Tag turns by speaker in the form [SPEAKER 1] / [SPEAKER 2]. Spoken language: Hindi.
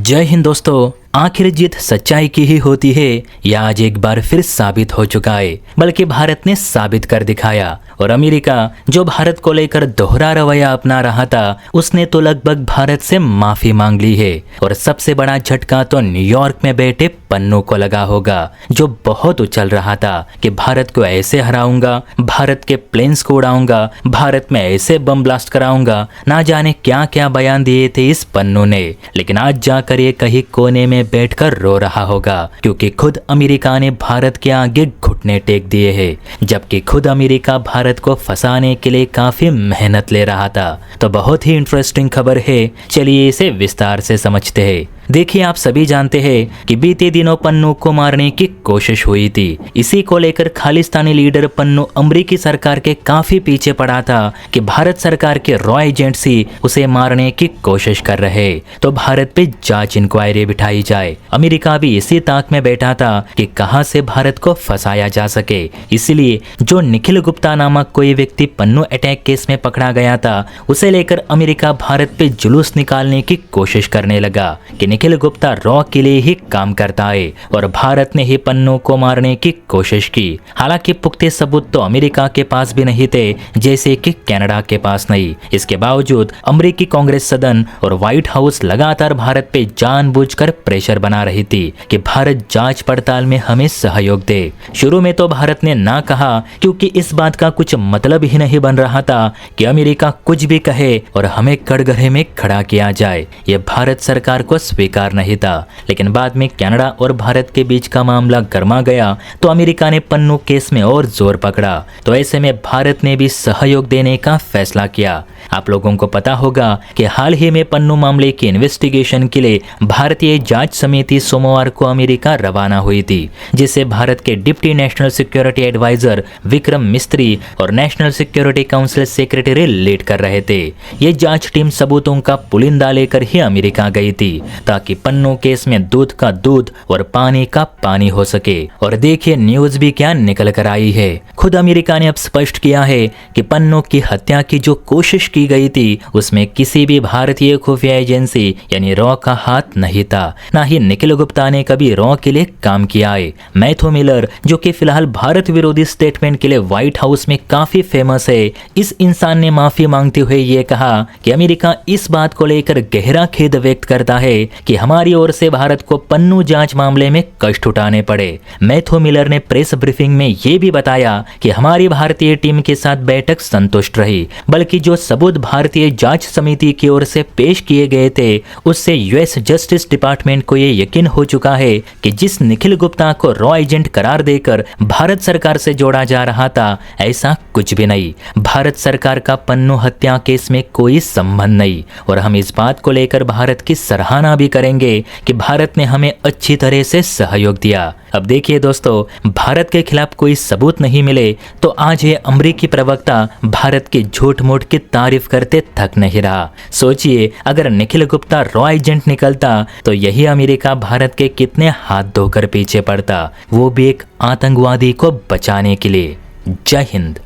[SPEAKER 1] जय हिंद दोस्तों। आखिर जीत सच्चाई की ही होती है, यह आज एक बार फिर साबित हो चुका है। बल्कि भारत ने साबित कर दिखाया। और अमेरिका जो भारत को लेकर दोहरा रवैया अपना रहा था, उसने तो लगभग भारत से माफी मांग ली है। और सबसे बड़ा झटका तो न्यूयॉर्क में बैठे पन्नू को लगा होगा, जो बहुत उछल रहा था कि भारत को ऐसे हराऊंगा, भारत के प्लेन्स को उड़ाऊंगा, भारत में ऐसे बम ब्लास्ट कराऊंगा। ना जाने क्या क्या बयान दिए थे इस पन्नू ने। लेकिन आज जाकर ये कहीं कोने में बैठकर रो रहा होगा, क्योंकि खुद अमेरिका ने भारत के आगे घुटने टेक दिए हैं। जबकि खुद अमेरिका भारत को फंसाने के लिए काफी मेहनत ले रहा था। तो बहुत ही इंटरेस्टिंग खबर है, चलिए इसे विस्तार से समझते हैं। देखिए, आप सभी जानते हैं कि बीते दिनों पन्नू को मारने की कोशिश हुई थी। इसी को लेकर खालिस्तानी लीडर पन्नू अमेरिकी सरकार के काफी पीछे पड़ा था कि भारत सरकार के रॉ एजेंट्स ही उसे मारने की कोशिश कर रहे, तो भारत पे जांच इंक्वायरी बिठाई जाए। अमेरिका भी इसी ताक में बैठा था कि कहां से भारत को फंसाया जा सके। इसलिए जो निखिल गुप्ता नामक कोई व्यक्ति पन्नू अटैक केस में पकड़ा गया था, उसे लेकर अमेरिका भारत पे जुलूस निकालने की कोशिश करने लगा कि निखिल गुप्ता रॉ के लिए ही काम करता है और भारत ने ही पन्नू को मारने की कोशिश की। हालांकि पुख्ते सबूत तो अमेरिका के पास भी नहीं थे, जैसे कि कनाडा के पास नहीं। इसके बावजूद अमेरिकी कांग्रेस सदन और व्हाइट हाउस लगातार भारत पे जानबूझकर प्रेशर बना रही थी कि भारत जांच पड़ताल में हमें सहयोग दे। शुरू में तो भारत ने ना कहा, क्योंकि इस बात का कुछ मतलब ही नहीं बन रहा था कि अमेरिका कुछ भी कहे और हमें कटघरे में खड़ा किया जाए। यह भारत सरकार को स्वीकार नहीं था। लेकिन बाद में कनाडा और भारत के बीच का मामला गर्मा गया, तो अमेरिका ने पन्नू केस में और जोर पकड़ा। तो ऐसे में भारत ने भी सहयोग देने का फैसला किया। आप लोगों को पता होगा कि हाल ही में पन्नू मामले की इन्वेस्टिगेशन के लिए भारतीय जांच समिति सोमवार को अमेरिका रवाना हुई थी, जिसे भारत के deputy national security adviser Vikram Misri और national security council secretary lead कर रहे थे। ये जांच टीम सबूतों का पुलिंदा लेकर ही अमेरिका गई थी, ताकि पन्नू केस में दूध का दूध और पानी का पानी हो सके। और देखिए न्यूज भी क्या निकल कर आई है। खुद अमेरिका ने अब स्पष्ट किया है कि पन्नू की हत्या की जो कोशिश की गई थी, उसमें किसी भी भारतीय खुफिया एजेंसी यानी रॉ का हाथ नहीं था। ना ही निखिल गुप्ता ने कभी रॉ के लिए काम किया है। मैथ्यू मिलर, जो कि फिलहाल भारत विरोधी स्टेटमेंट के लिए व्हाइट हाउस में काफी फेमस है, इस इंसान ने माफी मांगते हुए ये कहा कि अमेरिका इस बात को लेकर गहरा खेद व्यक्त करता है कि हमारी ओर से भारत को पन्नू जांच मामले में कष्ट उठाने पड़े। मैथ्यू मिलर ने प्रेस ब्रीफिंग में ये भी बताया कि हमारी भारतीय टीम के साथ बैठक संतुष्ट रही, बल्कि जो सबूत भारतीय जांच समिति की ओर से पेश किए गए थे, उससे यूएस जस्टिस डिपार्टमेंट को ये यकीन हो चुका है कि जिस निखिल गुप्ता को रॉ एजेंट करार देकर भारत सरकार से जोड़ा जा रहा था, ऐसा कुछ भी नहीं। भारत सरकार का पन्नू हत्या केस में कोई संबंध नहीं। और हम इस बात को लेकर भारत की सराहना भी करेंगे कि भारत ने हमें अच्छी तरह से सहयोग दिया। अब देखिए दोस्तों, भारत के खिलाफ कोई सबूत नहीं मिले तो आज ये अमेरिकी प्रवक्ता भारत की झूठ मूठ की तारीफ करते थक नहीं रहा। सोचिए, अगर निखिल गुप्ता रॉ एजेंट निकलता तो यही अमेरिका भारत के कितने हाथ धोकर पीछे पड़ता, वो भी एक आतंकवादी को बचाने के लिए। जय हिंद।